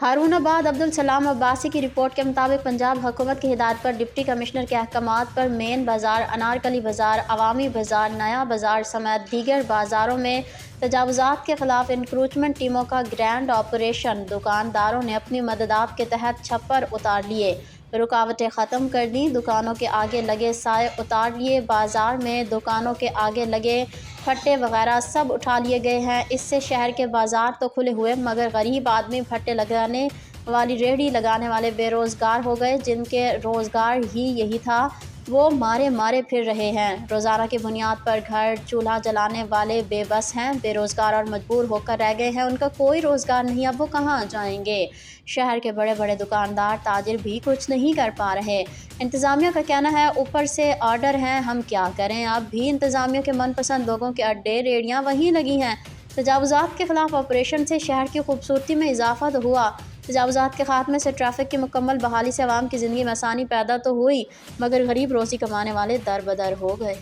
ہارون آباد عبد السلام عباسی کی رپورٹ کے مطابق پنجاب حکومت کی ہدایت پر ڈپٹی کمشنر کے احکامات پر مین بازار، انارکلی بازار، عوامی بازار، نیا بازار سمیت دیگر بازاروں میں تجاوزات کے خلاف انکروچمنٹ ٹیموں کا گرینڈ آپریشن۔ دکانداروں نے اپنی مددات کے تحت چھپر اتار لیے، رکاوٹیں ختم کر دیں، دکانوں کے آگے لگے سائے اتار لیے، بازار میں دکانوں کے آگے لگے پھٹے وغیرہ سب اٹھا لیے گئے ہیں۔ اس سے شہر کے بازار تو کھلے ہوئے مگر غریب آدمی، پھٹے لگانے والی، ریہڑی لگانے والے بے روزگار ہو گئے، جن کے روزگار ہی یہی تھا، وہ مارے پھر رہے ہیں۔ روزانہ کی بنیاد پر گھر چولہا جلانے والے بے بس ہیں، بے روزگار اور مجبور ہو کر رہ گئے ہیں، ان کا کوئی روزگار نہیں، اب وہ کہاں جائیں گے؟ شہر کے بڑے بڑے دکاندار تاجر بھی کچھ نہیں کر پا رہے۔ انتظامیہ کا کہنا ہے اوپر سے آرڈر ہیں، ہم کیا کریں؟ اب بھی انتظامیہ کے من پسند لوگوں کے اڈے، ریہڑیاں وہیں لگی ہیں۔ تجاوزات کے خلاف آپریشن سے شہر کی خوبصورتی میں اضافہ تو ہوا، تجاوزات کے خاتمے سے ٹریفک کی مکمل بحالی سے عوام کی زندگی میں آسانی پیدا تو ہوئی، مگر غریب روزی کمانے والے در بدر ہو گئے۔